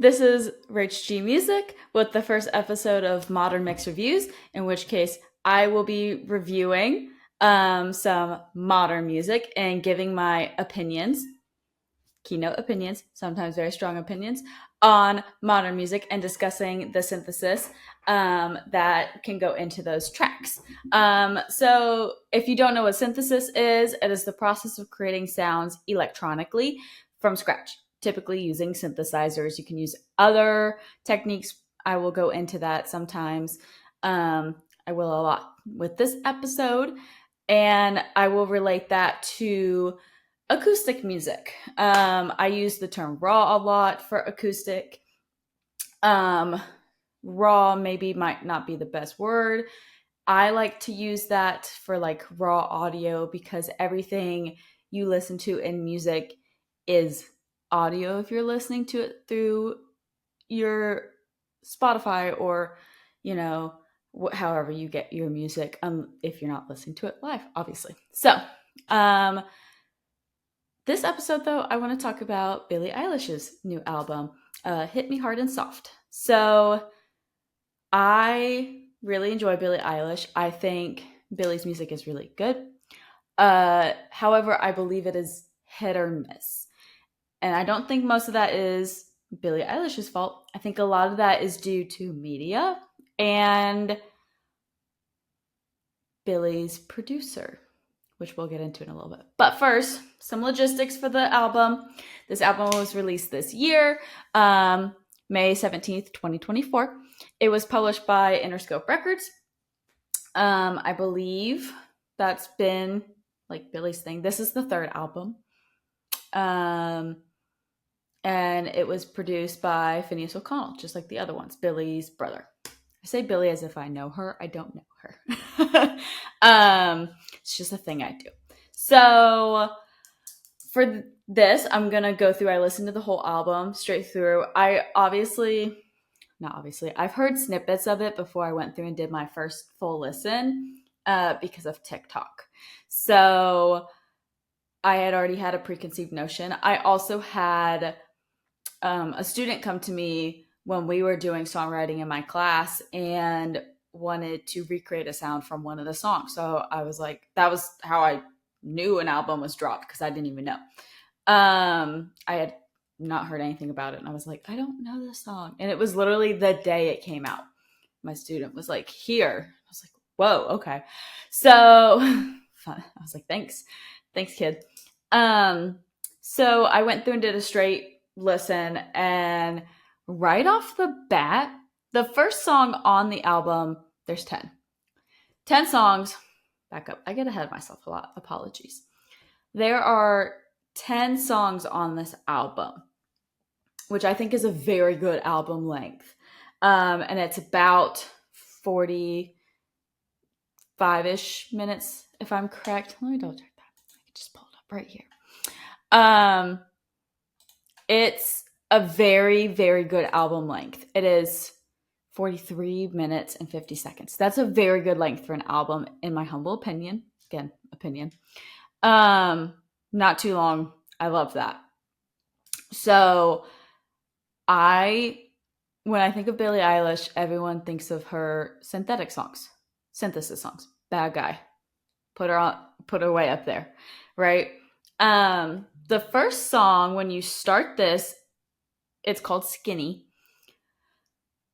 This is Rach G Music with the first episode of Modern Mix Reviews, in which case I will be reviewing some modern music and giving my opinions, keynote opinions, sometimes very strong opinions, on modern music and discussing the synthesis that can go into those tracks. So, if you don't know what synthesis is, it is the process of creating sounds electronically from scratch, typically using synthesizers. You can use other techniques. I will go into that sometimes. I will a lot with this episode, and I will relate that to acoustic music. I use the term raw a lot for acoustic. Raw maybe might not be the best word. I like to use that for like raw audio because everything you listen to in music is audio if you're listening to it through your Spotify or, you know, however you get your music, if you're not listening to it live, obviously. So, this episode, though, I want to talk about Billie Eilish's new album, Hit Me Hard and Soft. So, I really enjoy Billie Eilish. I think Billie's music is really good. However, I believe it is hit or miss. And I don't think most of that is Billie Eilish's fault. I think a lot of that is due to media and Billie's producer, which we'll get into in a little bit. But first, some logistics for the album. This album was released this year, May 17th, 2024. It was published by Interscope Records. I believe that's been like Billie's thing. This is the third album. And it was produced by Phineas O'Connell, just like the other ones, Billie's brother. I say Billie as if I know her. I don't know her. It's just a thing I do. So for this, I'm going to go through, I listened to the whole album straight through. I've heard snippets of it before I went through and did my first full listen because of TikTok. So I had already had a preconceived notion. I also had a student come to me when we were doing songwriting in my class and wanted to recreate a sound from one of the songs. So I was like, that was how I knew an album was dropped because I didn't even know. I had not heard anything about it. And I was like, I don't know this song. And it was literally the day it came out. My student was like, here. I was like, whoa, okay. So I was like, thanks, kid. So I went through and did a straight listen, and right off the bat, the first song on the album, there's 10 songs. Back up. I get ahead of myself a lot. Apologies. There are 10 songs on this album, which I think is a very good album length. And it's about 45-ish minutes, if I'm correct. Let me double check that. I can just pull it up right here. It's a very, very good album length. It is 43 minutes and 50 seconds. That's a very good length for an album, in my humble opinion. Again, opinion. Not too long. I love that. So when I think of Billie Eilish, everyone thinks of her synthesis songs. Bad guy. Put her way up there, right? The first song, when you start this, it's called Skinny.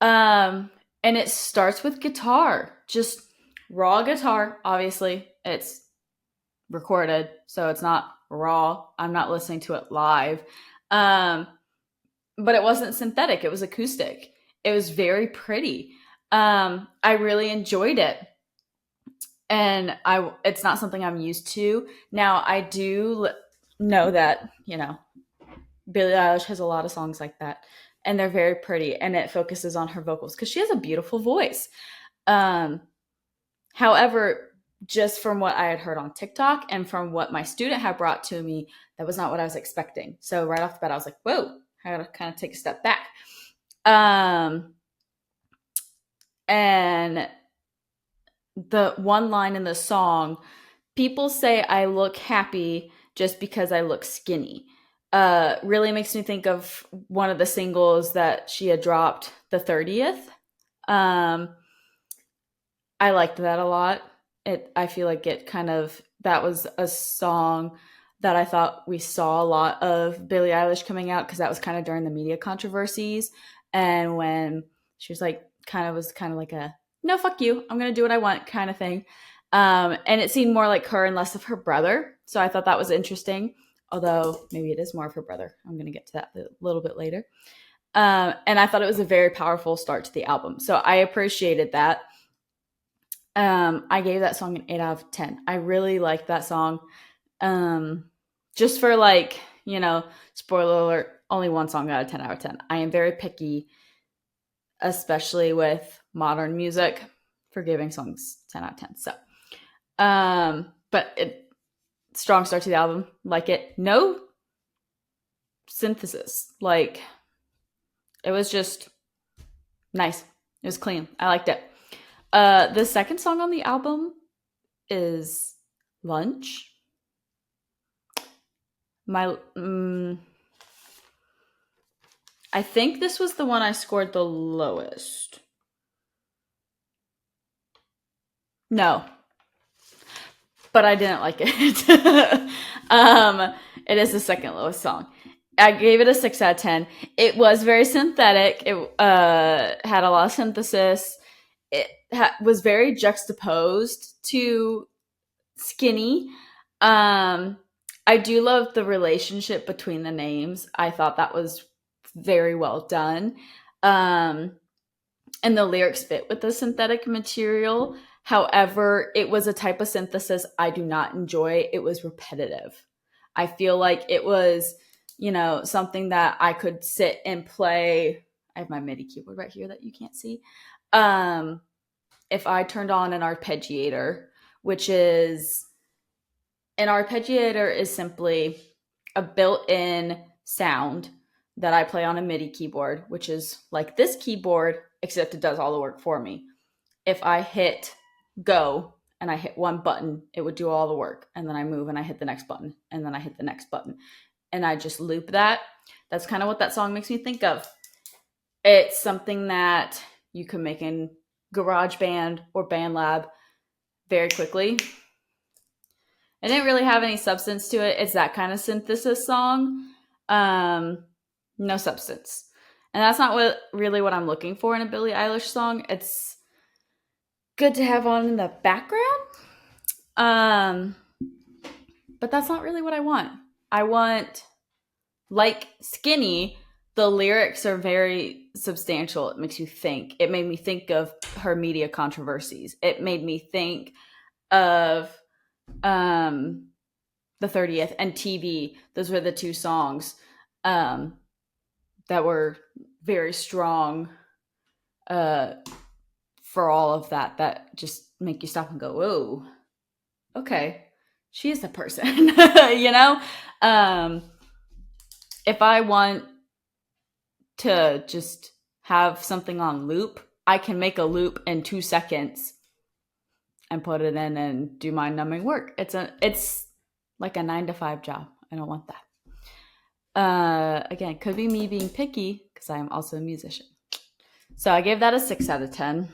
And it starts with guitar, just raw guitar. Obviously, it's recorded, so it's not raw. I'm not listening to it live. But it wasn't synthetic. It was acoustic. It was very pretty. I really enjoyed it. And it's not something I'm used to. Now, I do know that, Billie Eilish has a lot of songs like that, and they're very pretty, and it focuses on her vocals because she has a beautiful voice. However, just from what I had heard on TikTok and from what my student had brought to me, that was not what I was expecting. So right off the bat, I was like, whoa, I gotta kind of take a step back. And the one line in the song, people say I look happy just because I look skinny. really makes me think of one of the singles that she had dropped, the 30th. Um, I liked that a lot. I feel like it kind of, that was a song that I thought we saw a lot of Billie Eilish coming out, because that was kind of during the media controversies, and when she was like, was kind of like a no, fuck you, I'm gonna do what I want kind of thing. And it seemed more like her and less of her brother, so I thought that was interesting. Although maybe it is more of her brother. I'm gonna get to that a little bit later. And I thought it was a very powerful start to the album, so I appreciated that. I gave that song an 8 out of 10. I really liked that song. Just for like, spoiler alert, only one song out of 10 out of 10. I am very picky, especially with modern music, for giving songs 10 out of 10. So, but strong start to the album. Like it. No synthesis. Like, it was just nice. It was clean. I liked it. The second song on the album is Lunch. I think this was the one I scored the lowest. No, but I didn't like it. It is the second lowest song. I gave it a 6 out of 10. It was very synthetic. It had a lot of synthesis. It was very juxtaposed to Skinny. I do love the relationship between the names. I thought that was very well done. And the lyrics fit with the synthetic material. However, it was a type of synthesis I do not enjoy. It was repetitive. I feel like it was, something that I could sit and play. I have my MIDI keyboard right here that you can't see. If I turned on an arpeggiator, which is, an arpeggiator is simply a built-in sound that I play on a MIDI keyboard, which is like this keyboard, except it does all the work for me. If I hit go and I hit one button, it would do all the work. And then I move and I hit the next button, and then I hit the next button. And I just loop that. That's kind of what that song makes me think of. It's something that you can make in GarageBand or BandLab very quickly. It didn't really have any substance to it. It's that kind of synthesis song. No substance. And that's not really what I'm looking for in a Billie Eilish song. It's good to have on in the background. But that's not really what I want. I want, like Skinny, the lyrics are very substantial. It makes you think. It made me think of her media controversies. It made me think of the 30th and TV. Those were the two songs that were very strong for all of that just make you stop and go, whoa, okay, she is a person. If I want to just have something on loop, I can make a loop in 2 seconds and put it in and do mind numbing work. It's like a 9-to-5 job. I don't want that. Again, could be me being picky because I am also a musician. So I gave that a 6 out of 10.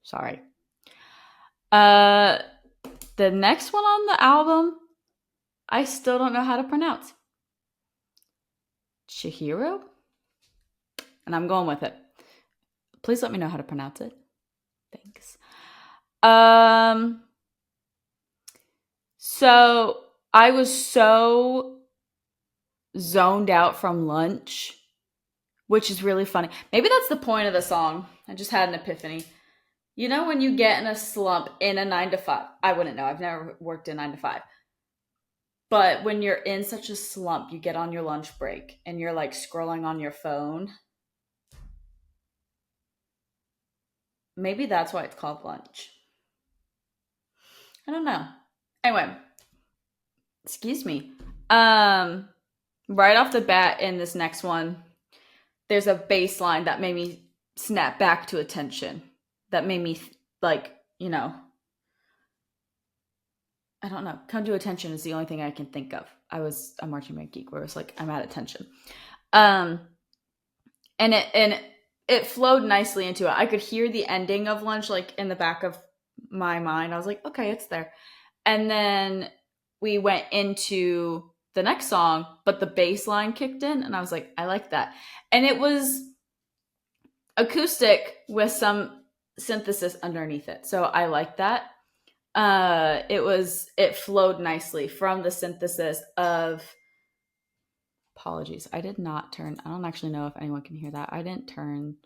Sorry. The next one on the album, I still don't know how to pronounce. Chihiro? And I'm going with it. Please let me know how to pronounce it. Thanks. So I was so zoned out from Lunch, which is really funny. Maybe that's the point of the song. I just had an epiphany. You know, when you get in a slump in a 9-to-5, I wouldn't know. I've never worked a 9-to-5. But when you're in such a slump, you get on your lunch break and you're like scrolling on your phone. Maybe that's why it's called Lunch. I don't know. Anyway, excuse me. Right off the bat in this next one, there's a bass line that made me snap back to attention. That made me like, I don't know. Come to attention is the only thing I can think of. I was a marching band geek where it was like I'm at attention. Um, and it flowed nicely into it. I could hear the ending of Lunch like in the back of my mind. I was like, okay, it's there. And then we went into the next song, but the bass line kicked in, and I was like, I like that. And it was acoustic with some synthesis underneath it. So I like that. It flowed nicely from the synthesis of apologies. I did not turn, I don't actually know if anyone can hear that. I didn't turn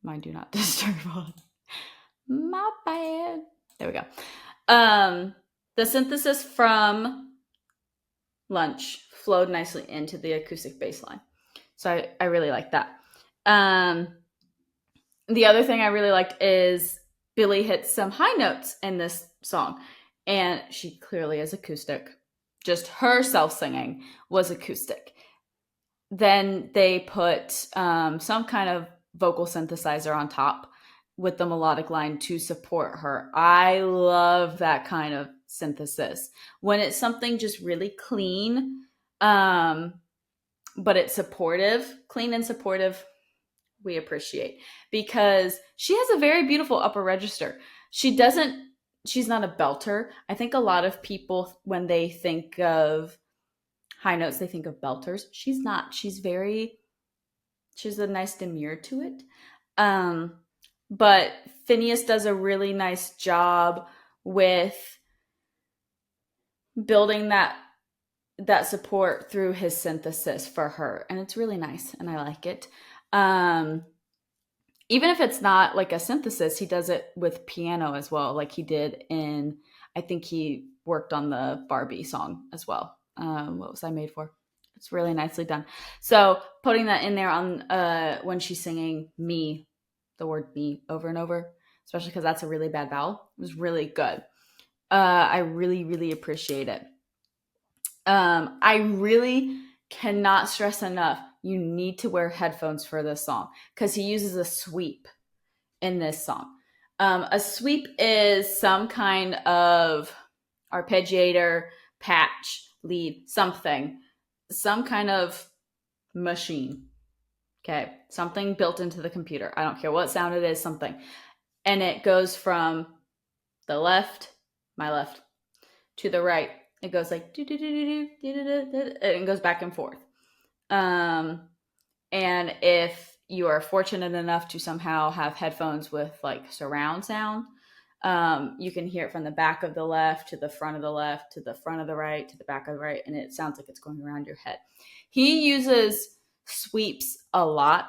my do not disturb on. My bad. There we go. The synthesis from Lunch flowed nicely into the acoustic bass line. So I really like that. The other thing I really liked is Billie hits some high notes in this song, and she clearly is acoustic. Just herself singing was acoustic. Then they put some kind of vocal synthesizer on top with the melodic line to support her. I love that kind of synthesis when it's something just really clean, but it's supportive, clean and supportive. We appreciate because she has a very beautiful upper register. She's not a belter. I think a lot of people, when they think of high notes, they think of belters. She's not. She's a nice demure to it. But Phineas does a really nice job with building that support through his synthesis for her, and it's really nice, and I like it. Even if it's not like a synthesis, he does it with piano as well, like he did in, I think he worked on the Barbie song as well. What was I made for? It's really nicely done. So putting that in there on when she's singing me, the word me over and over, especially because that's a really bad vowel, was really good. I really, really appreciate it. I really cannot stress enough, you need to wear headphones for this song because he uses a sweep in this song. A sweep is some kind of arpeggiator, patch, lead, something, some kind of machine. Okay, something built into the computer. I don't care what sound it is, something. And it goes from the left, my left, to the right. It goes like do do do do do do do do, and it goes back and forth. And if you are fortunate enough to somehow have headphones with like surround sound, you can hear it from the back of the left to the front of the left to the front of the right to the back of the right, and it sounds like it's going around your head. He uses sweeps a lot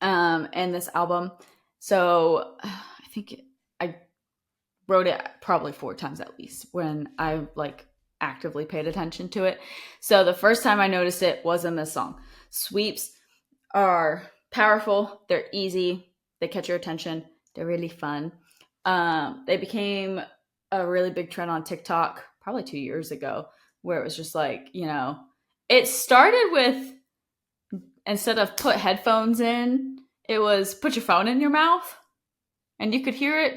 in this album. So I think I wrote it probably 4 times at least when I like actively paid attention to it. So the first time I noticed it was in this song. Sweeps are powerful, they're easy, they catch your attention, they're really fun. They became a really big trend on TikTok probably 2 years ago, where it was just like, it started with, instead of put headphones in, it was put your phone in your mouth and you could hear it,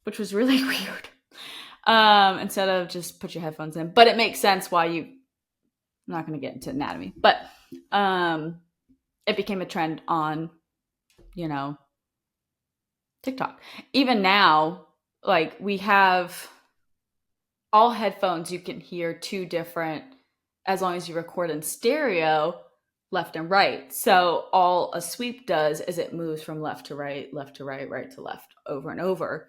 which was really weird. Instead of just put your headphones in. But it makes sense why I'm not going to get into anatomy, but it became a trend on, TikTok. Even now, like we have all headphones, you can hear 2 different, as long as you record in stereo, left and right. So all a sweep does is it moves from left to right, right to left, over and over.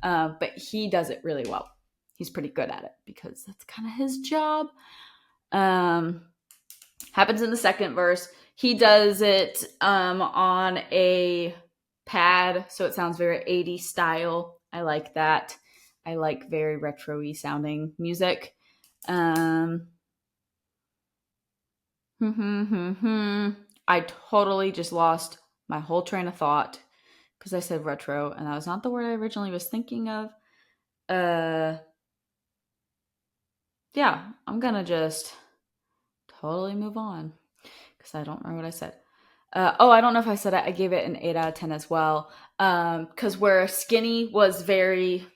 But he does it really well. He's pretty good at it because that's kind of his job. Happens in the second verse. He does it on a pad, so it sounds very 80s style. I like that. I like very retro-y sounding music. I totally just lost my whole train of thought because I said retro, and that was not the word I originally was thinking of. Yeah, I'm gonna just totally move on because I don't remember what I said. I don't know if I said it. I gave it an 8 out of 10 as well. Because where Skinny was very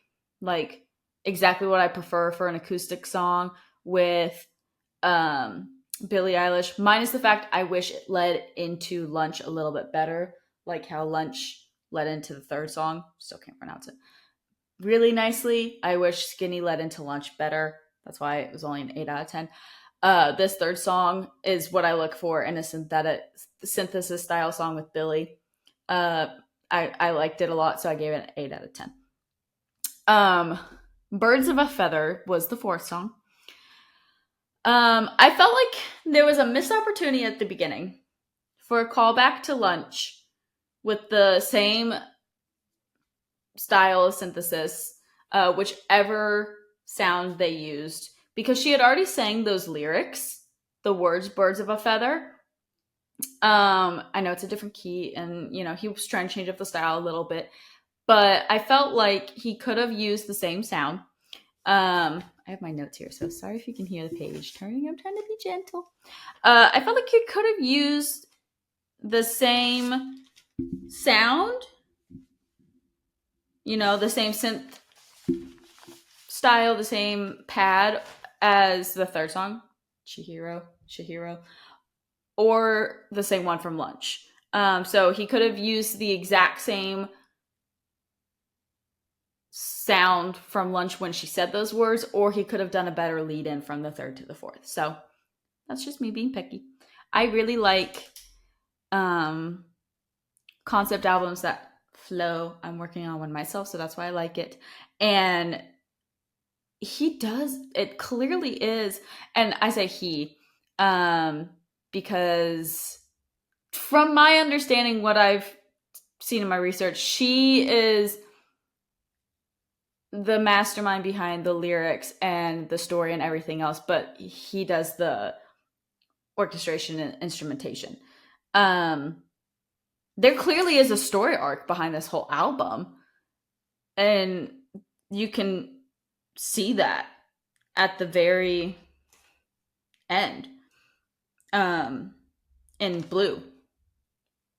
like exactly what I prefer for an acoustic song with Billie Eilish, minus the fact I wish it led into Lunch a little bit better, like how Lunch led into the third song. Still can't pronounce it really nicely. I wish Skinny led into Lunch better. That's why it was only an 8 out of 10. This third song is what I look for in a synthesis style song with Billie. Uh, I liked it a lot, so I gave it an 8 out of 10. Birds of a Feather was the fourth song. I felt like there was a missed opportunity at the beginning for a callback to Lunch with the same style of synthesis, whichever sound they used, because she had already sang those lyrics, the words "birds of a feather." I know it's a different key, and he was trying to change up the style a little bit, but I felt like he could have used the same sound. I have my notes here, so sorry if you can hear the page turning. I'm trying to be gentle. I felt like he could have used the same sound, the same synth style, the same pad as the third song, Shihiro, or the same one from Lunch. So he could have used the exact same sound from Lunch when she said those words, or he could have done a better lead in from the third to the fourth. So that's just me being picky. I really like concept albums that flow. I'm working on one myself, so that's why I like it. And he does, it clearly is, and I say he, because from my understanding, what I've seen in my research, she is the mastermind behind the lyrics and the story and everything else, but he does the orchestration and instrumentation. There clearly is a story arc behind this whole album, and you can see that at the very end, in Blue.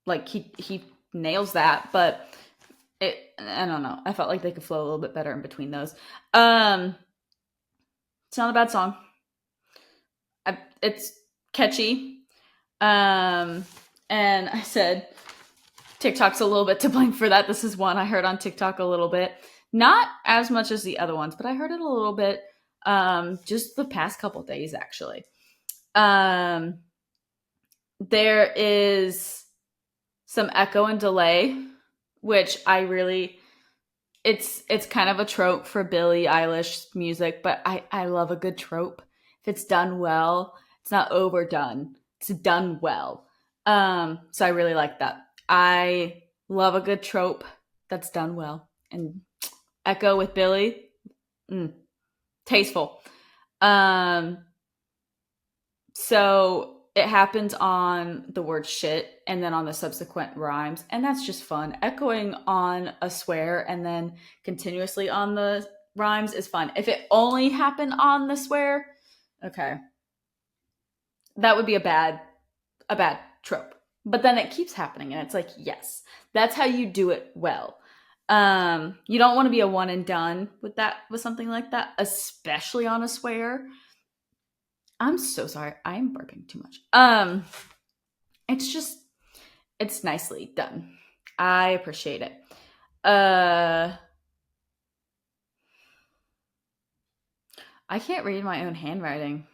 Like he nails that, but I don't know. I felt like they could flow a little bit better in between those. It's not a bad song. It's catchy. And I said TikTok's a little bit to blame for that. This is one I heard on TikTok a little bit. Not as much as the other ones, but I heard it a little bit just the past couple days, actually. There is some echo and delay, which I really, it's kind of a trope for Billie Eilish music, but I love a good trope. If it's done well, it's not overdone. It's done well. So I really like that. I love a good trope that's done well. And echo with Billie, tasteful. So it happens on the word shit and then on the subsequent rhymes, and that's just fun. Echoing on a swear and then continuously on the rhymes is fun. If it only happened on the swear, okay, that would be a bad trope. But then it keeps happening, and it's like, yes, that's how you do it well. You don't want to be a one and done with something like that, especially on a swear. I'm so sorry. I'm burping too much. It's nicely done. I appreciate it. I can't read my own handwriting.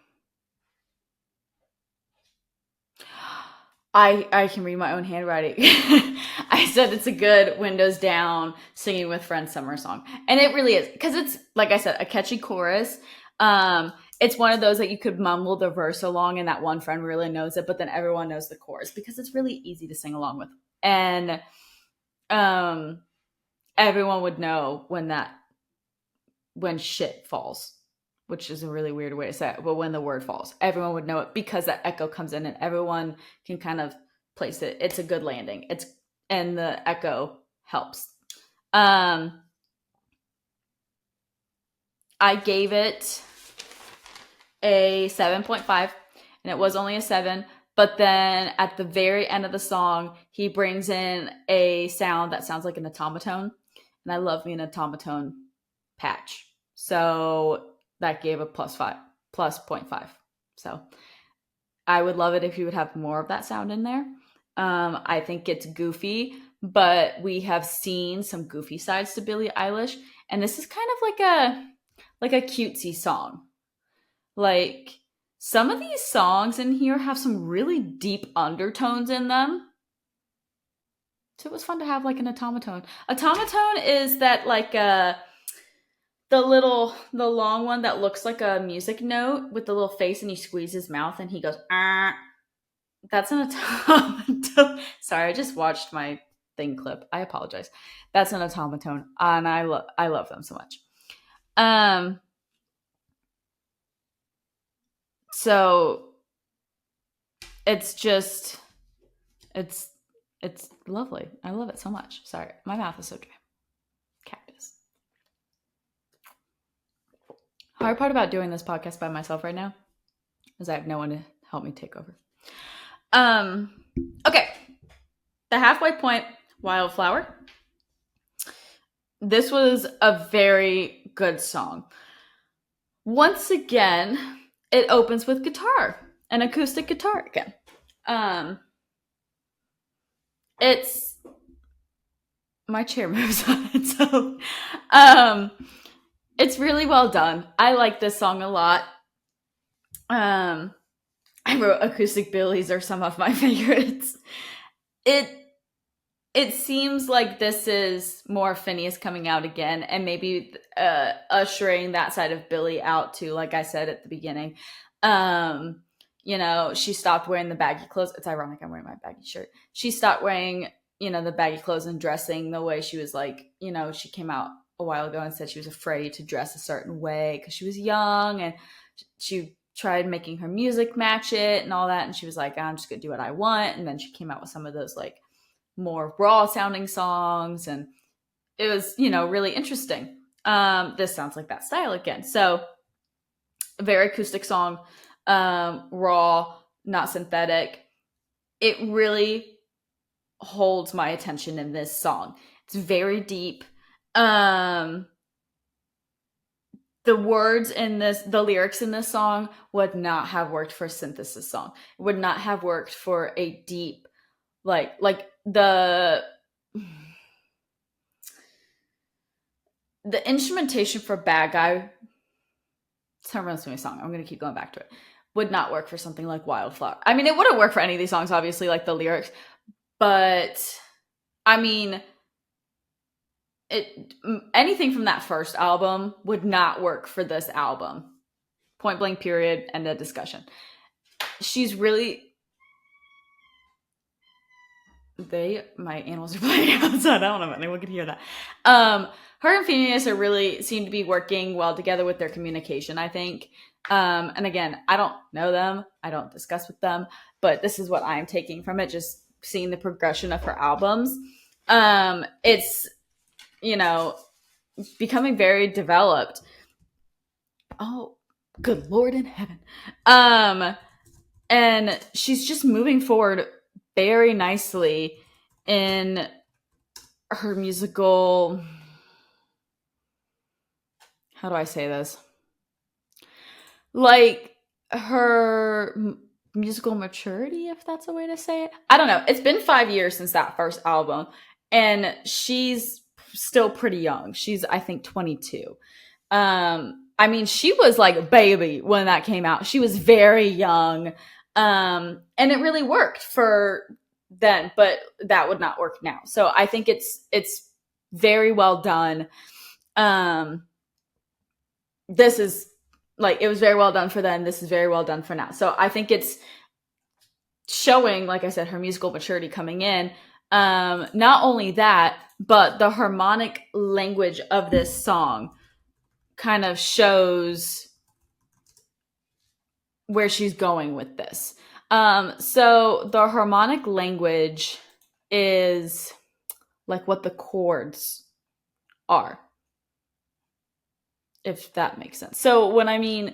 I can read my own handwriting. I said it's a good windows down singing with friends summer song. And it really is, because it's, like I said, a catchy chorus. It's one of those that you could mumble the verse along and that one friend really knows it, but then everyone knows the chorus because it's really easy to sing along with. And everyone would know when shit falls, which is a really weird way to say it, but when the word falls, everyone would know it because that echo comes in and everyone can kind of place it. It's a good landing. And the echo helps. I gave it a 7.5, and it was only a 7, but then at the very end of the song, he brings in a sound that sounds like an automaton, and I love me an automaton patch. So that gave a plus 0.5. So I would love it if you would have more of that sound in there. I think it's goofy, but we have seen some goofy sides to Billie Eilish, and this is kind of like a cutesy song. Like some of these songs in here have some really deep undertones in them. So it was fun to have like an automaton. Automaton is that like the long one that looks like a music note with the little face, and you squeeze his mouth and he goes ah. That's an automaton. Sorry, I just watched my thing clip. I apologize. That's an automaton, and I love them so much. So it's just it's lovely. I love it so much. Sorry, my mouth is so dry. Cactus. Hard part about doing this podcast by myself right now is I have no one to help me take over. Okay. The halfway point, Wildflower. This was a very good song. Once again, it opens with guitar, an acoustic guitar again. It's my chair moves on its own. It's really well done. I like this song a lot. I wrote acoustic billies are some of my favorites. It seems like this is more Phineas coming out again, and maybe ushering that side of Billie out too. Like I said at the beginning, she stopped wearing the baggy clothes. It's ironic I'm wearing my baggy shirt. She stopped wearing the baggy clothes and dressing the way she was like. She came out a while ago and said she was afraid to dress a certain way because she was young, and she tried making her music match it and all that, and she was like, I'm just gonna do what I want. And then she came out with some of those like more raw sounding songs, and it was really interesting. This sounds like that style again. So a very acoustic song, raw, not synthetic. It really holds my attention in this song. It's very deep. The words in this, the lyrics in this song would not have worked for a synthesis song. It would not have worked for a deep, like the instrumentation for Bad Guy, someone else me a song, I'm going to keep going back to it, would not work for something like Wildflower. I mean, it wouldn't work for any of these songs, obviously, like the lyrics, but I mean, anything from that first album would not work for this album. Point blank, period, end of discussion. She's really... my animals are playing outside. I don't know if anyone can hear that. Her and Phineas seem to be working well together with their communication, I think. And again, I don't know them. I don't discuss with them, but this is what I'm taking from it, just seeing the progression of her albums. It's, becoming very developed. Oh, good Lord in heaven. And she's just moving forward very nicely in her musical... How do I say this? Like her musical maturity, if that's a way to say it. I don't know. It's been 5 years since that first album, and she's still pretty young. She's, I think, 22. I mean, she was like a baby when that came out. She was very young. And it really worked for then, but that would not work now. So I think it's very well done. This is like, it was very well done for then. This is very well done for now. So I think it's showing, like I said, her musical maturity coming in. Not only that, but the harmonic language of this song kind of shows where she's going with this. So the harmonic language is like what the chords are, if that makes sense. So what I mean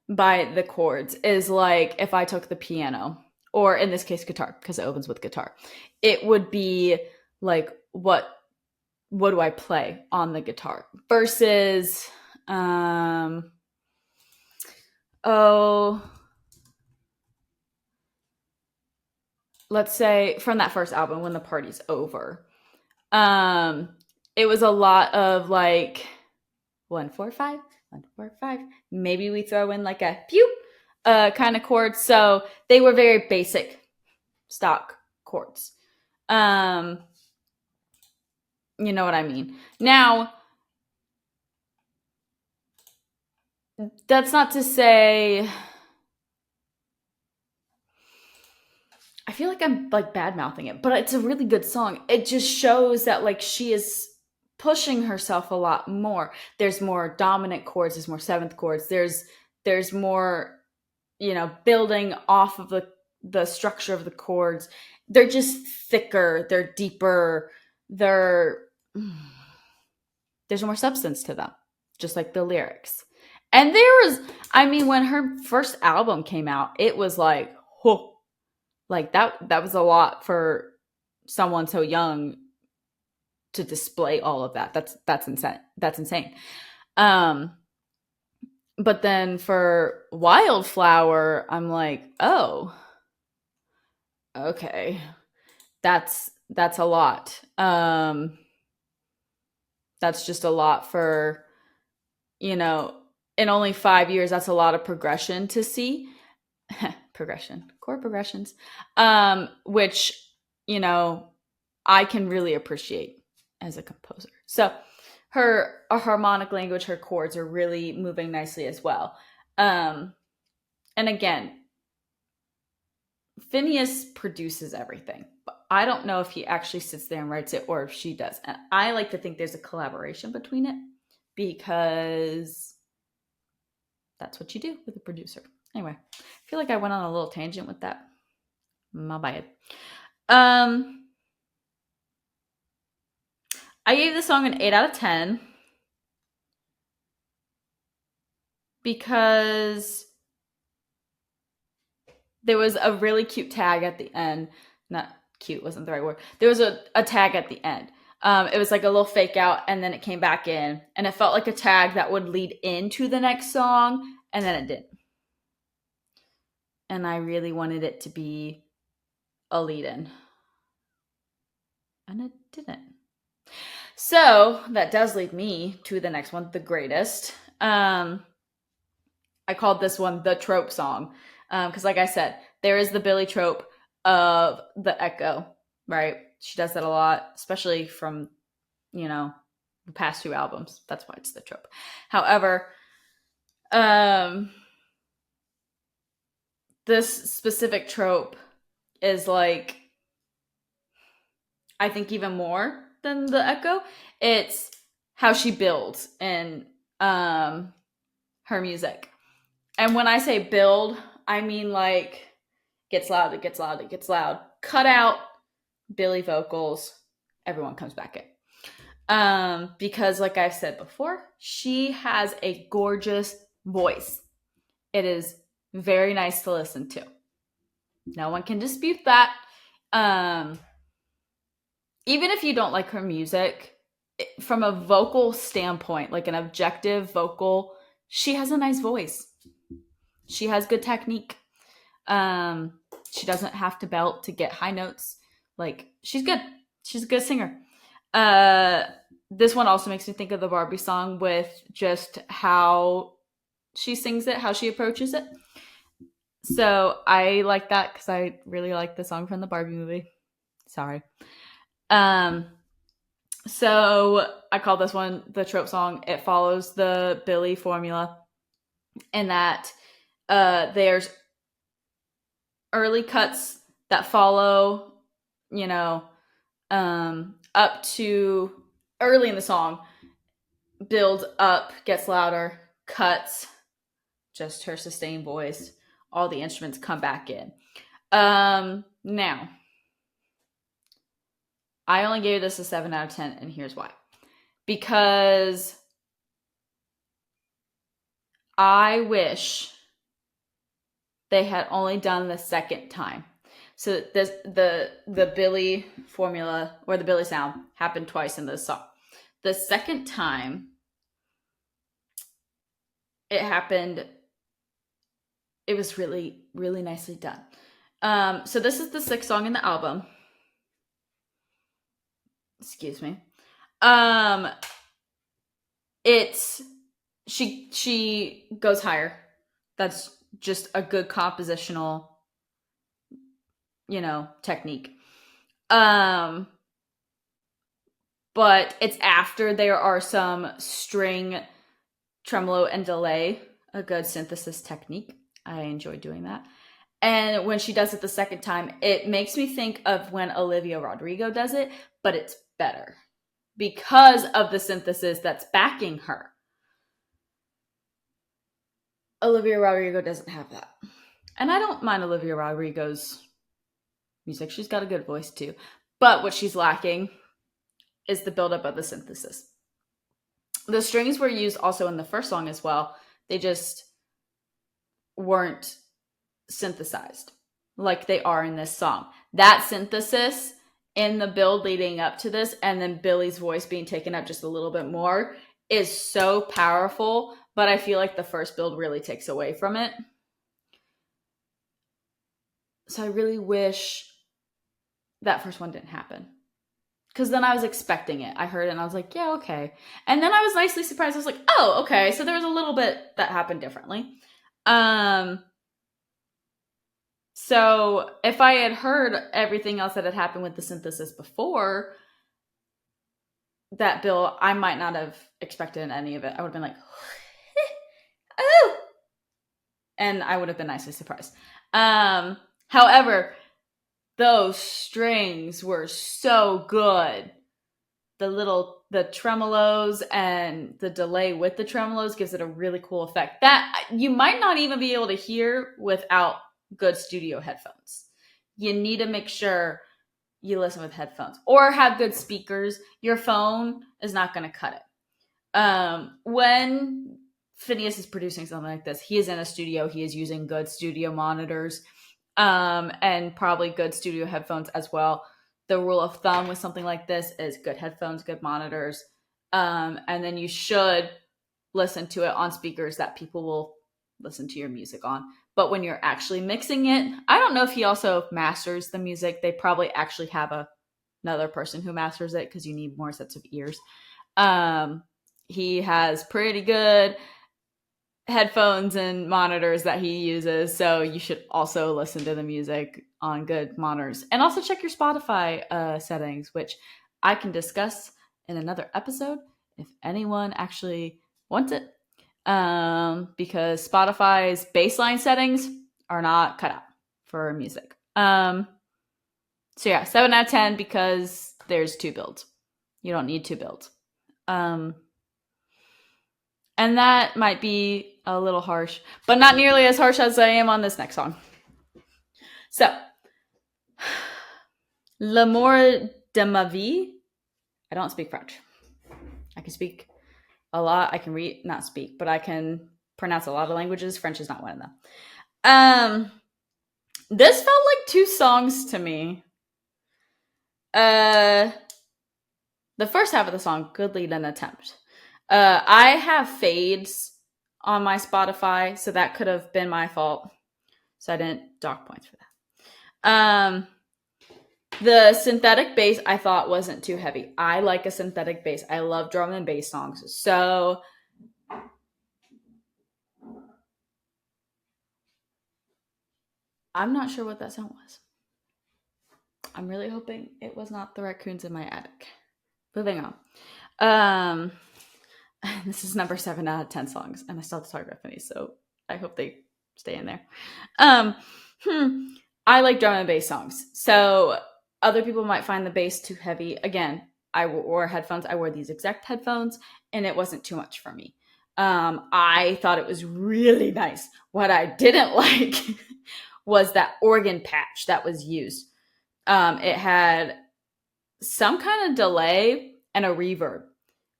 by the chords is like if I took the piano, or in this case guitar, because it opens with guitar, it would be like what what do I play on the guitar versus, oh, let's say from that first album, When the Party's Over. Um, it was a lot of like 1 4 5, 1 4 5. Maybe we throw in like a pew kind of chords. So they were very basic stock chords. You know what I mean? Now, that's not to say I feel like I'm like bad mouthing it, but it's a really good song. It just shows that like she is pushing herself a lot more. There's more dominant chords, there's more seventh chords, there's more, building off of the structure of the chords. They're just thicker, they're deeper, they're there's more substance to them, just like the lyrics. And when her first album came out, it was like, whoa, like that was a lot for someone so young to display all of that. That's insane. That's insane. But then for Wildflower, I'm like, oh, okay. That's a lot. That's just a lot for, in only 5 years, that's a lot of progression to see. Chord progressions, which, I can really appreciate as a composer. So her harmonic language, her chords are really moving nicely as well. And again, Phineas produces everything, but I don't know if he actually sits there and writes it or if she does. And I like to think there's a collaboration between it because that's what you do with a producer. Anyway, I feel like I went on a little tangent with that. My bad. I gave the song an 8 out of 10 because there was a really cute tag at the end. Not cute, wasn't the right word. There was a tag at the end. It was like a little fake out and then it came back in. And it felt like a tag that would lead into the next song, and then it didn't. And I really wanted it to be a lead-in. And it didn't. So that does lead me to the next one, The Greatest. I called this one the trope song. Because like I said, there is the Billie trope of the echo, right? She does that a lot, especially from, the past 2 albums. That's why it's the trope. However, this specific trope is like, I think even more than the echo. It's how she builds in her music. And when I say build, I mean like gets loud, it gets loud, it gets loud. Cut out Billie vocals, everyone comes back in. Because like I've said before, she has a gorgeous voice. It is very nice to listen to. No one can dispute that. Even if you don't like her music, from a vocal standpoint, like an objective vocal, she has a nice voice. She has good technique. She doesn't have to belt to get high notes. Like, she's good. She's a good singer. This one also makes me think of the Barbie song with just how she sings it, how she approaches it. So I like that because I really like the song from the Barbie movie. Sorry. So I call this one the trope song. It follows the Billie formula in that there's early cuts that follow, up to early in the song, builds up, gets louder, cuts, just her sustained voice. All the instruments come back in. Now, I only gave this a 7 out of 10, and here's why. Because I wish they had only done the second time. So the Billie formula or the Billie sound happened twice in this song. The second time it happened, it was really, really nicely done. So this is the sixth song in the album. Excuse me. It's she goes higher. That's just a good compositional, technique. Um, but it's after there are some string tremolo and delay, a good synthesis technique. I enjoy doing that. And when she does it the second time, it makes me think of when Olivia Rodrigo does it, but it's better because of the synthesis that's backing her. Olivia Rodrigo doesn't have that. And I don't mind Olivia Rodrigo's music. She's got a good voice too. But what she's lacking is the buildup of the synthesis. The strings were used also in the first song as well. They just weren't synthesized like they are in this song. That synthesis in the build leading up to this, and then Billie's voice being taken up just a little bit more, is so powerful, but I feel like the first build really takes away from it. So I really wish that first one didn't happen. Because then I was expecting it. I heard it and I was like, yeah, okay. And then I was nicely surprised. I was like, oh, okay. So there was a little bit that happened differently. So if I had heard everything else that had happened with the synthesis before that bill, I might not have expected any of it. I would have been like, oh, and I would have been nicely surprised. However, those strings were so good. The tremolos and the delay with the tremolos gives it a really cool effect that you might not even be able to hear without good studio headphones. You need to make sure you listen with headphones or have good speakers. Your phone is not going to cut it. When Phineas is producing something like this, he is in a studio. He is using good studio monitors, and probably good studio headphones as well. The rule of thumb with something like this is good headphones, good monitors, and then you should listen to it on speakers that people will listen to your music on. But when you're actually mixing it, I don't know if he also masters the music. They probably actually have another person who masters it because you need more sets of ears. He has pretty good headphones and monitors that he uses, so you should also listen to the music on good monitors. And also check your Spotify settings, which I can discuss in another episode if anyone actually wants it. Because Spotify's baseline settings are not cut out for music. So yeah, 7 out of 10 because there's 2 builds. You don't need 2 builds. And that might be a little harsh, but not nearly as harsh as I am on this next song. So, L'amour de ma vie. I don't speak French. I can speak a lot. I can read, not speak, but I can pronounce a lot of languages. French is not one of them. This felt like 2 songs to me. The first half of the song, Good Lead and Attempt. I have fades on my Spotify, so that could have been my fault. So I didn't dock points for that. The synthetic bass I thought wasn't too heavy. I like a synthetic bass. I love drum and bass songs. So I'm not sure what that sound was. I'm really hoping it was not the raccoons in my attic. Moving on. This is number 7 out of 10 songs, and I still have to talk about Phineas, so I hope they stay in there. I like drum and bass songs, so other people might find the bass too heavy. Again, I wore headphones. I wore these exact headphones, and it wasn't too much for me. I thought it was really nice. What I didn't like was that organ patch that was used. It had some kind of delay and a reverb.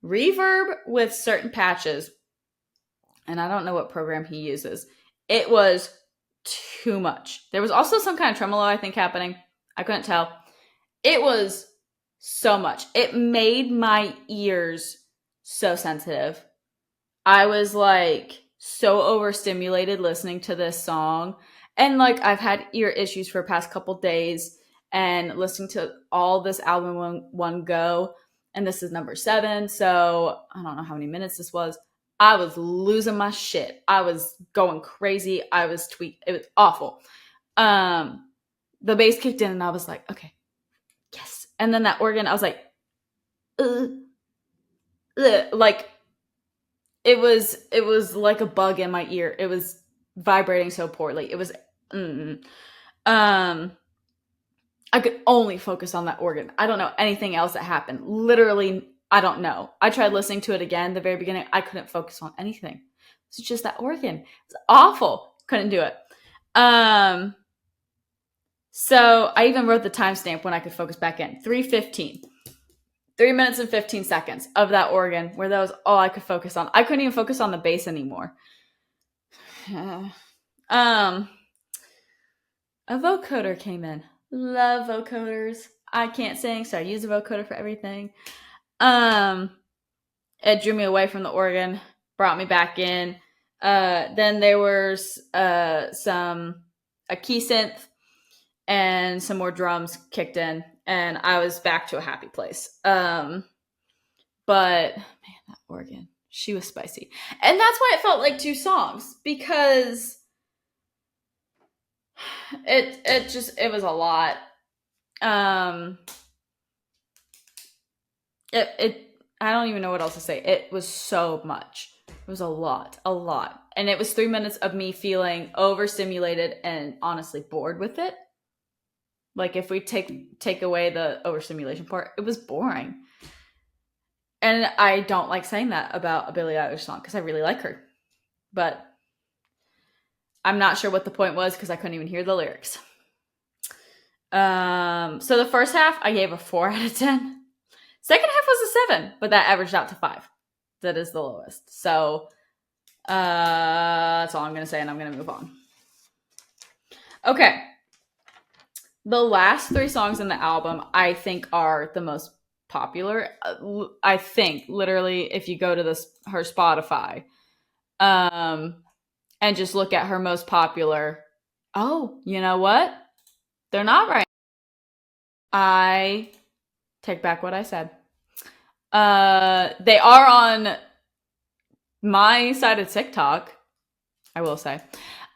Reverb with certain patches, and I don't know what program he uses. It was too much. There was also some kind of tremolo, I think, happening. I couldn't tell. It was so much. It made my ears so sensitive. I was like so overstimulated listening to this song. And like I've had ear issues for the past couple days, and listening to all this album one go. And this is number 7. So I don't know how many minutes this was. I was losing my shit. I was going crazy. I was tweaked. It was awful. The bass kicked in and I was like, okay, yes. And then that organ, I was like, ugh, ugh. Like it was like a bug in my ear. It was vibrating so poorly. It was um I could only focus on that organ. I don't know anything else that happened. Literally, I don't know. I tried listening to it again the very beginning. I couldn't focus on anything. It's just that organ. It's awful. Couldn't do it. Um so I even wrote the timestamp when I could focus back in. 3:15. 3 minutes and 15 seconds of that organ where that was all I could focus on. I couldn't even focus on the bass anymore. A vocoder came in. Love vocoders. I can't sing, so I use a vocoder for everything. It drew me away from the organ, brought me back in. Then there was a key synth and some more drums kicked in, and I was back to a happy place. But man, that organ, she was spicy. And that's why it felt like 2 songs, because it was a lot. I don't even know what else to say. It was so much. It was a lot. And it was 3 minutes of me feeling overstimulated and honestly bored with it. Like if we take away the overstimulation part, it was boring. And I don't like saying that about a Billie Eilish song because I really like her. But I'm not sure what the point was because I couldn't even hear the lyrics. So the first half, I gave a 4 out of 10. Second half was a 7, but that averaged out to 5. That is the lowest. So that's all I'm going to say, and I'm going to move on. Okay. The last 3 songs in the album, I think, are the most popular. I think, literally, if you go to her Spotify, and just look at her most popular. Oh, you know what? They're not right. I take back what I said. They are on my side of TikTok, I will say.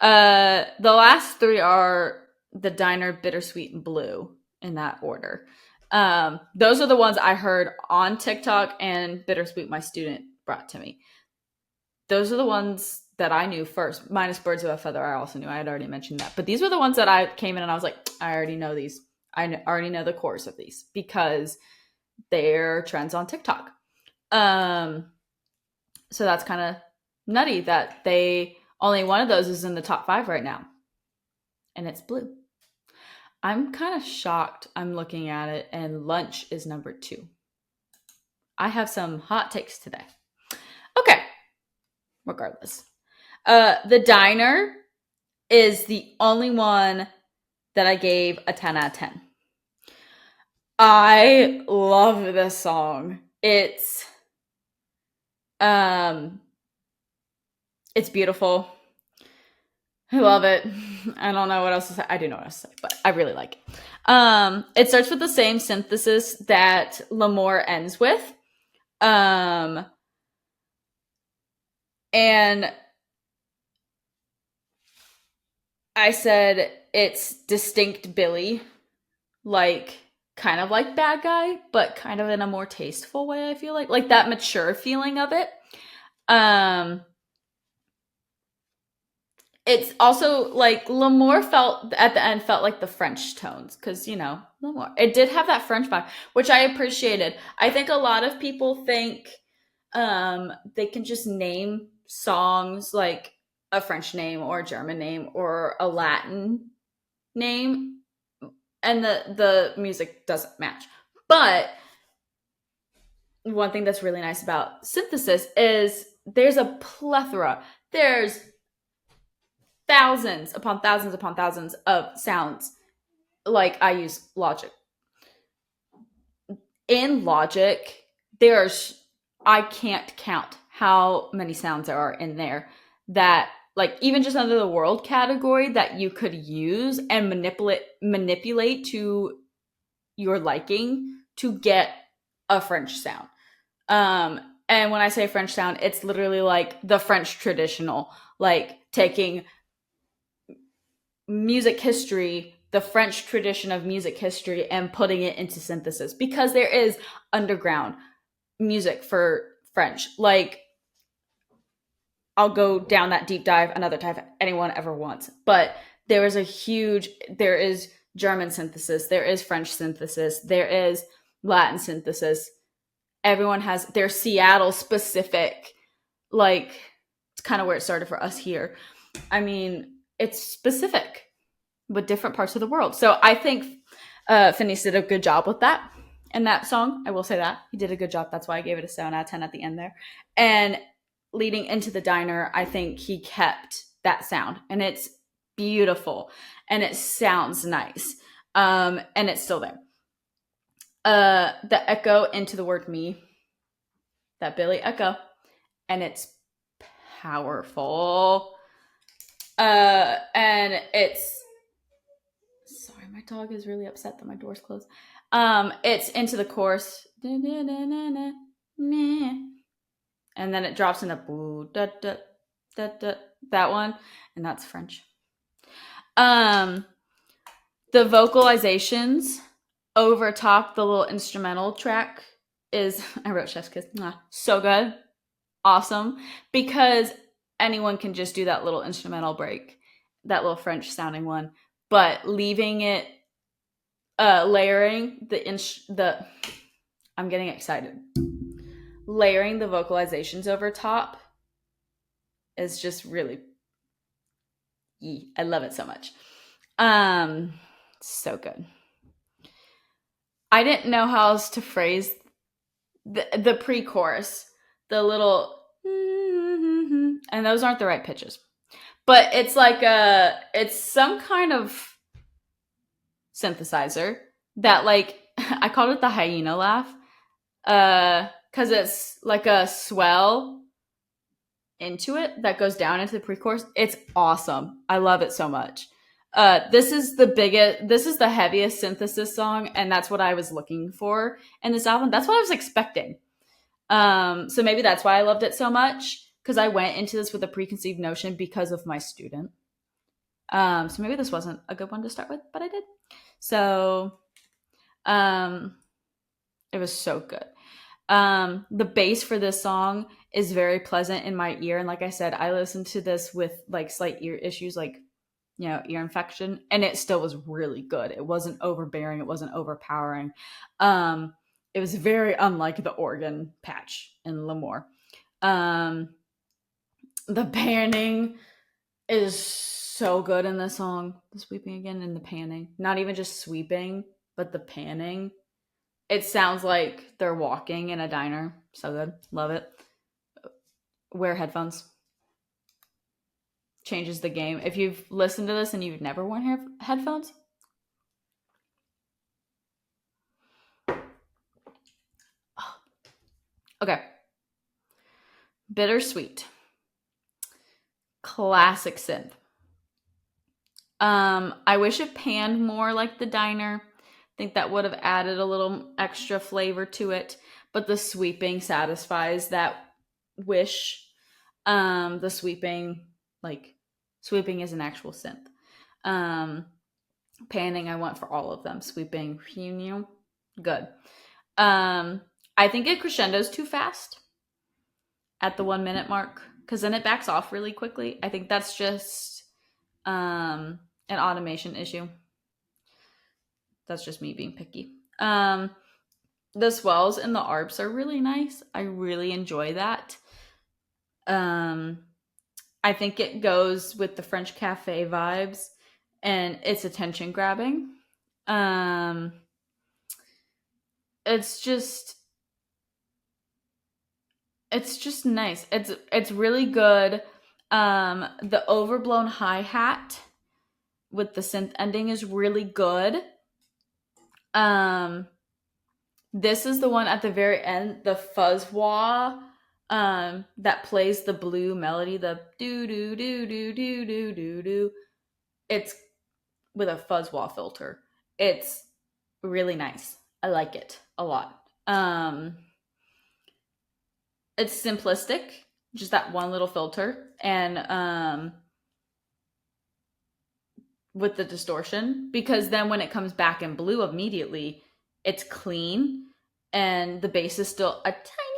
The last 3 are The Diner, Bittersweet, and Blue, in that order. Those are the ones I heard on TikTok, and Bittersweet my student brought to me. Those are the ones that I knew first, minus Birds of a Feather. I also knew. I had already mentioned that. But these were the ones that I came in and I was like, I already know these. Already know the chorus of these because they're trends on TikTok. So that's kind of nutty that only one of those is in the top 5 right now. And it's Blue. I'm kind of shocked. I'm looking at it, and Lunch is number 2. I have some hot takes today. Okay. Regardless. The Diner is the only one that I gave a 10 out of 10. I love this song. It's beautiful. I love it. I don't know what else to say. I do know what else to say, but I really like it. It starts with the same synthesis that L'Amour ends with. And I said it's distinct Billie, like kind of like Bad Guy, but kind of in a more tasteful way, I feel like that mature feeling of it. It's also like L'Amour felt at the end felt like the French tones, because L'Amour, it did have that French vibe, which I appreciated. I think a lot of people think they can just name songs like a French name or a German name or a Latin name, and the music doesn't match. But one thing that's really nice about synthesis is there's a plethora. There's thousands upon thousands upon thousands of sounds. Like, I use Logic. in Logic, there's, I can't count how many sounds there are in there that, like, even just under the world category, that you could use and manipulate to your liking to get a French sound. And when I say French sound, it's literally like the French traditional, like taking music history, the French tradition of music history, and putting it into synthesis, because there is underground music for French. Like, I'll go down that deep dive another time if anyone ever wants. But there is there is German synthesis, there is French synthesis, there is Latin synthesis. Everyone has their Seattle specific, like, it's kind of where it started for us here. I mean, it's specific with different parts of the world. So I think Phineas did a good job with that in that song. I will say that. He did a good job. That's why I gave it a 7 out of 10 at the end there. And leading into the diner, I think he kept that sound. And it's beautiful. And it sounds nice. And it's still there. The echo into the word me, that Billy echo. And it's powerful. And it's, sorry, my dog is really upset that my door's closed. It's into the chorus, and then it drops in a boo, da, da, da, da, that one, and that's French. The vocalizations over top the little instrumental track is, I wrote Chef's Kiss, so good, awesome, because anyone can just do that little instrumental break, that little French sounding one, but leaving it, layering the I'm getting excited. Layering the vocalizations over top is just really, I love it so much. So good. I didn't know how else to phrase the pre-chorus, the little, and those aren't the right pitches, but it's like it's some kind of synthesizer that, like, I called it the hyena laugh, because it's like a swell into it that goes down into the pre-chorus. It's awesome. I love it so much. This is the heaviest synthesis song, and that's what I was looking for in this album. That's what I was expecting. So maybe that's why I loved it so much, because I went into this with a preconceived notion because of my student. So maybe this wasn't a good one to start with, but I did. So, it was so good. The bass for this song is very pleasant in my ear, and like I said, I listened to this with like slight ear issues, like, ear infection, and it still was really good. It wasn't overbearing, it wasn't overpowering. It was very unlike the organ patch in L'Amour. The panning is so good in this song. The sweeping again and the panning. Not even just sweeping, but the panning. It sounds like they're walking in a diner. So good. Love it. Wear headphones. Changes the game. If you've listened to this and you've never worn headphones, okay. Bittersweet. Classic synth. I wish it panned more like the diner. I think that would have added a little extra flavor to it, but the sweeping satisfies that wish. The sweeping is an actual synth. Panning, I want for all of them. Sweeping, good. I think it crescendos too fast at the 1 minute mark, because then it backs off really quickly. I think that's just an automation issue. That's just me being picky. The swells and the arps are really nice. I really enjoy that. I think it goes with the French cafe vibes, and it's attention grabbing. It's just nice. It's really good. The overblown hi-hat with the synth ending is really good. This is the one at the very end, the fuzz wah, that plays the blue melody, the do do do do do do do do. It's with a fuzz wah filter. It's really nice. I like it a lot. It's simplistic, just that one little filter, and with the distortion, because then when it comes back in blue immediately, it's clean, and the bass is still a tiny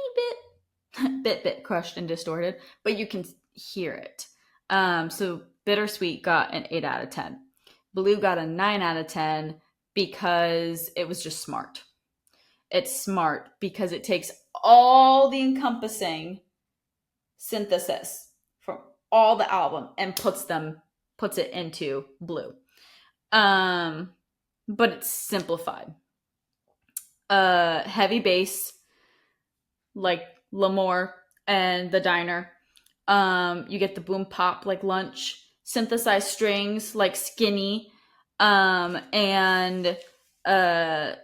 bit crushed and distorted, but you can hear it. So Bittersweet got an 8 out of 10. Blue got a 9 out of 10 because it was just smart. It's smart because it takes all the encompassing synthesis from all the album and puts it into Blue. But it's simplified. Heavy bass like L'Amour and The Diner. You get the boom pop like Lunch, synthesized strings like Skinny, and the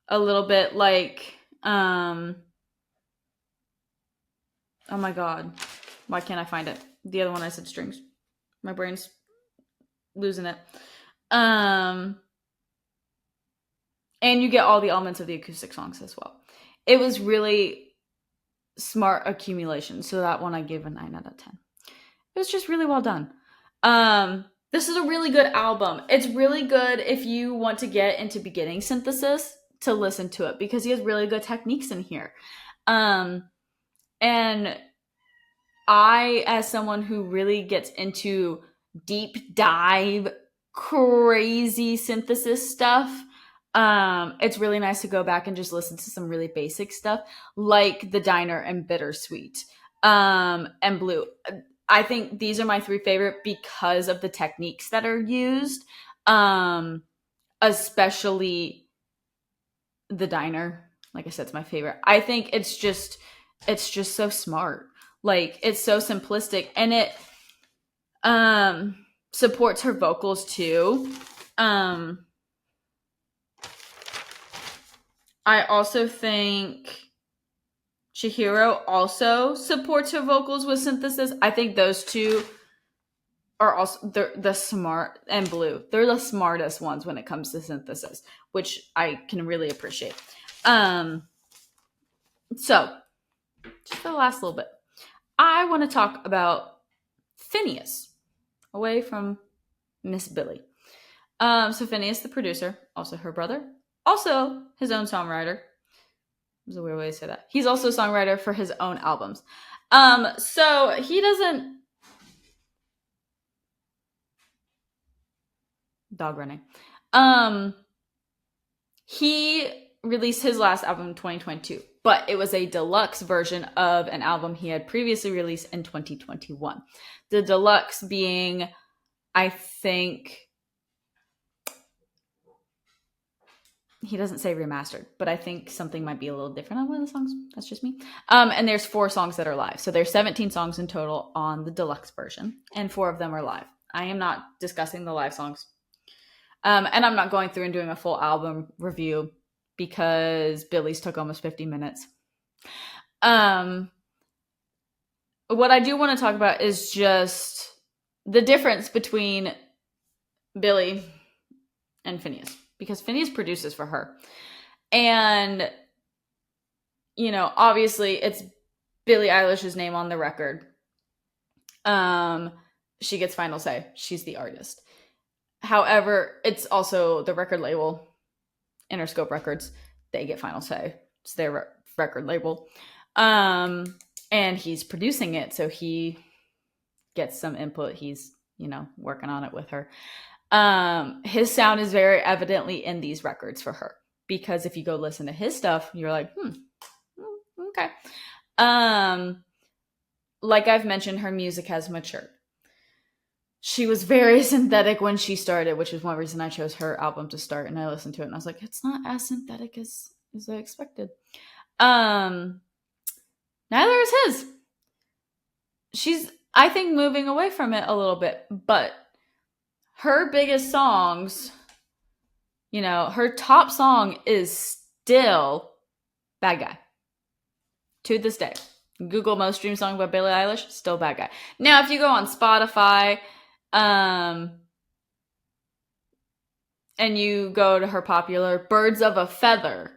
a little bit like oh my god, why can't I find it? The other one I said strings. My brain's losing it. And you get all the elements of the acoustic songs as well. It was really smart accumulation. So that one I gave a 9 out of 10. It was just really well done. This is a really good album. It's really good if you want to get into beginning synthesis to listen to it, because he has really good techniques in here. And I, as someone who really gets into deep dive, crazy synthesis stuff, it's really nice to go back and just listen to some really basic stuff like The Diner and Bittersweet, and Blue. I think these are my 3 favorite because of the techniques that are used, especially The Diner. Like I said, it's my favorite. I think it's just so smart. Like, it's so simplistic, and it supports her vocals too. I also think Chihiro also supports her vocals with synthesis. I think those two are also the smart, and Blue. They're the smartest ones when it comes to synthesis, which I can really appreciate. So just for the last little bit, I want to talk about Phineas, away from Miss Billie. So Phineas, the producer, also her brother, also his own songwriter. There's a weird way to say that. He's also a songwriter for his own albums. So he doesn't... Dog running. He released his last album in 2022, but it was a deluxe version of an album he had previously released in 2021. The deluxe being, I think... He doesn't say remastered, but I think something might be a little different on one of the songs. That's just me. And there's 4 songs that are live. So there's 17 songs in total on the deluxe version, and 4 of them are live. I am not discussing the live songs. And I'm not going through and doing a full album review because Billie's took almost 50 minutes. What I do want to talk about is just the difference between Billie and Phineas, because Phineas produces for her. And, obviously it's Billie Eilish's name on the record. She gets final say. She's the artist. However, it's also the record label, Interscope Records. They get final say. It's their record label. And he's producing it, so he gets some input. He's, working on it with her. His sound is very evidently in these records for her, because if you go listen to his stuff, you're like, okay. Like I've mentioned, her music has matured. She was very synthetic when she started, which is one reason I chose her album to start, and I listened to it and I was like, it's not as synthetic as I expected. Neither is his. She's, I think, moving away from it a little bit, but her biggest songs You know, her top song is still Bad Guy to this day. Google most streamed song by Billie Eilish, still Bad Guy. Now, if you go on Spotify, and you go to her popular, Birds of a Feather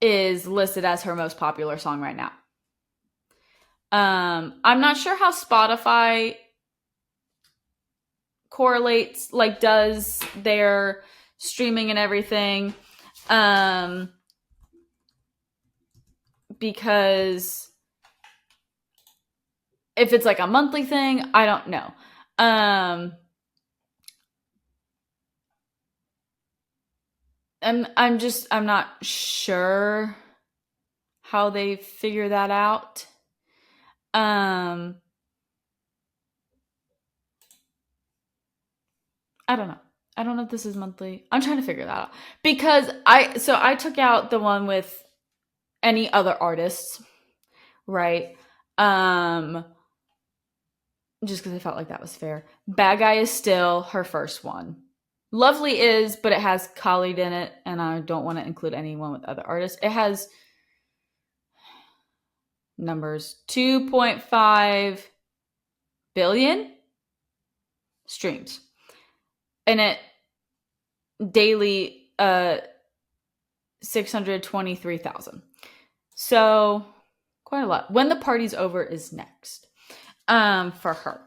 is listed as her most popular song right now. I'm not sure how Spotify correlates, like does their streaming and everything. Because if it's like a monthly thing, I don't know. I'm not sure how they figure that out. I don't know. I don't know if this is monthly. I'm trying to figure that out because I took out the one with any other artists, right? Just because I felt like that was fair. Bad Guy is still her first one. Lovely is, but it has Khalid in it, and I don't want to include anyone with other artists. It has numbers 2.5 billion streams, and it daily 623,000. So quite a lot. When the Party's Over is next for her.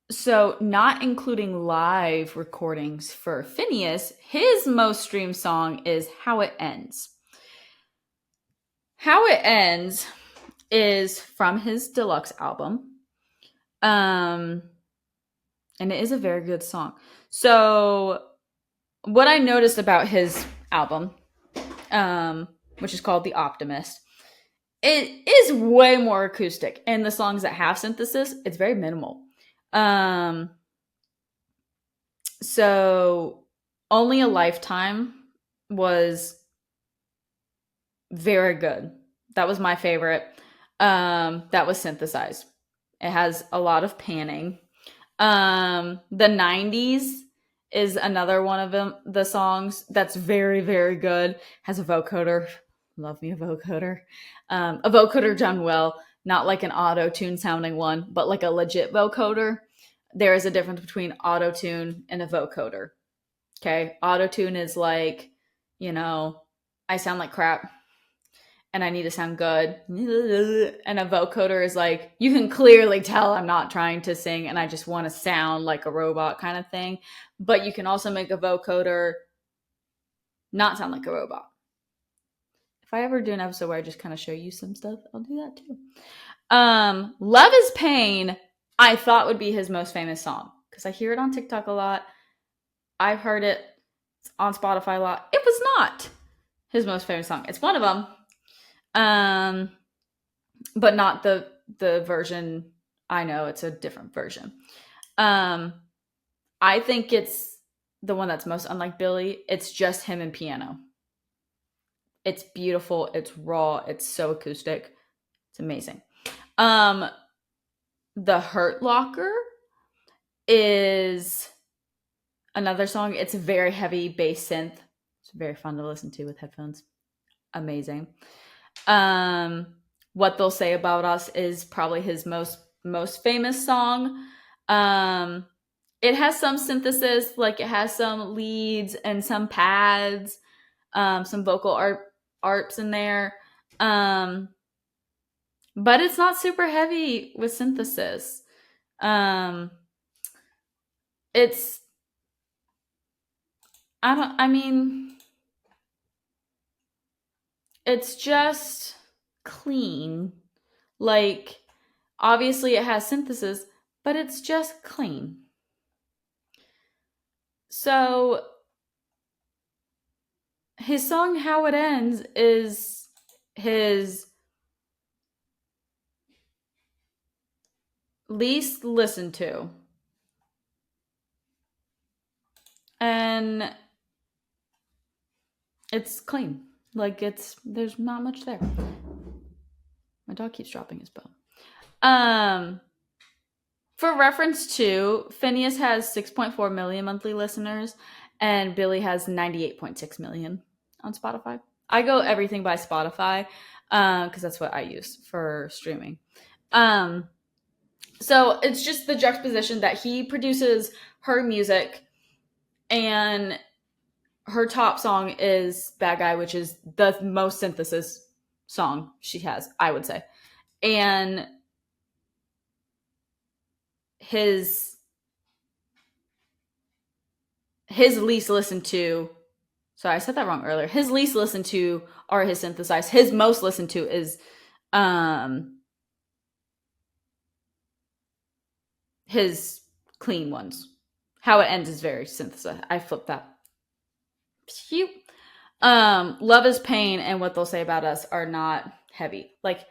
So not including live recordings for Phineas, his most streamed song is How It Ends. How It Ends is from his deluxe album. And it is a very good song. So what I noticed about his album, which is called The Optimist, it is way more acoustic. And the songs that have synthesis, it's very minimal. So Only a Lifetime was very good. That was my favorite. That was synthesized. It has a lot of panning. The 90s is another one of them, the songs that's very, very good. Has a vocoder. Love me a vocoder. A vocoder done well, not like an auto-tune sounding one, but like a legit vocoder. There is a difference between auto-tune and a vocoder. Okay? Auto-tune is like, you know, I sound like crap and I need to sound good. And a vocoder is like, you can clearly tell I'm not trying to sing and I just want to sound like a robot kind of thing. But you can also make a vocoder not sound like a robot. If I ever do an episode where I just kind of show you some stuff, I'll do that too. Love is Pain, I thought would be his most famous song because I hear it on TikTok a lot. I've heard it on Spotify a lot. It was not his most famous song. It's one of them. But not the version I know. It's a different version. I think it's the one that's most unlike Billie. It's just him and piano. It's beautiful. It's raw. It's so acoustic. It's amazing. The Hurt Locker is another song. It's a very heavy bass synth. It's very fun to listen to with headphones. Amazing. What They'll Say About Us is probably his most famous song. It has some synthesis, like it has some leads and some pads, some vocal arps in there. But it's not super heavy with synthesis. It's just clean. Like, obviously it has synthesis, but it's just clean. So his song How It Ends is his least listened to. And it's clean. Like there's not much there. My dog keeps dropping his bone. For reference too, Phineas has 6.4 million monthly listeners, and Billie has 98.6 million on Spotify. I go everything by Spotify because that's what I use for streaming. Um, so it's just the juxtaposition that he produces her music, and her top song is Bad Guy, which is the most synthesis song she has, I would say. And his least listened to, sorry, I said that wrong earlier. His least listened to are his synthesized. His most listened to is his clean ones. How it ends is very synthesized. I flipped that. Phew. Love is Pain and What They'll Say About Us are not heavy. Like,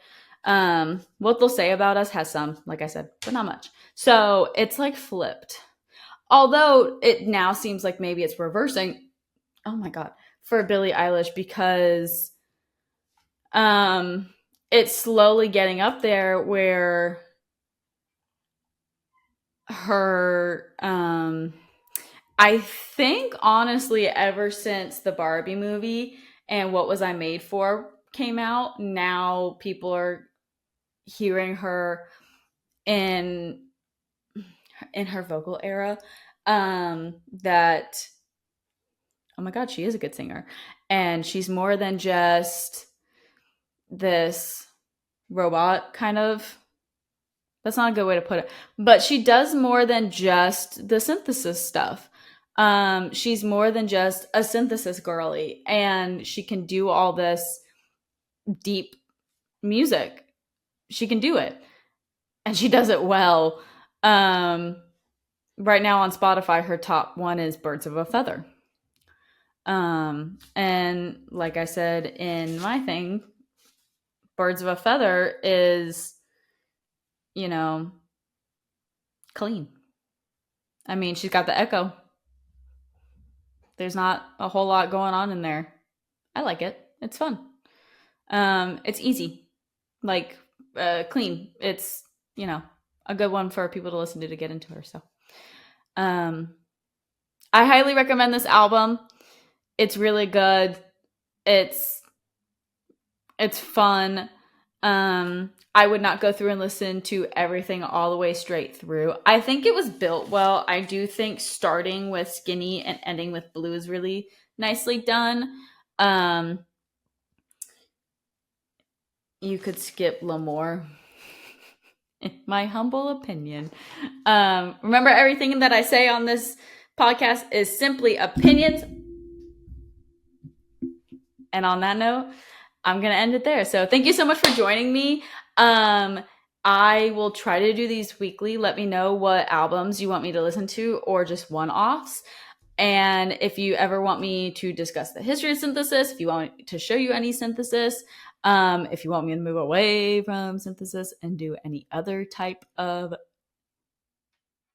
What They'll Say About Us has some, like I said, but not much. So it's like flipped. Although it now seems like maybe it's reversing. Oh my God. For Billie Eilish, because it's slowly getting up there where her I think honestly ever since the Barbie movie and What Was I Made For came out, now people are hearing her in her vocal era, that, oh my God, she is a good singer, and she's more than just this robot kind of. That's not a good way to put it, but she does more than just the synthesis stuff. She's more than just a synthesis girly, and she can do all this deep music. She can do it, and she does it well. Right now on Spotify, her top one is Birds of a Feather. And like I said in my thing, Birds of a Feather is, you know, clean. I mean, she's got the echo. There's not a whole lot going on in there. I like it. It's fun. It's easy, like clean. It's, a good one for people to listen to get into her. So, um, I highly recommend this album. It's really good. It's fun. I would not go through and listen to everything all the way straight through. I think it was built well. I do think starting with Skinny and ending with Blue is really nicely done. You could skip L'Amour, in my humble opinion. Remember, everything that I say on this podcast is simply opinions. And on that note, I'm going to end it there. So thank you so much for joining me. I will try to do these weekly. Let me know what albums you want me to listen to, or just one-offs. And if you ever want me to discuss the history of synthesis, if you want me to show you any synthesis, if you want me to move away from synthesis and do any other type of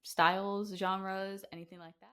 styles, genres, anything like that.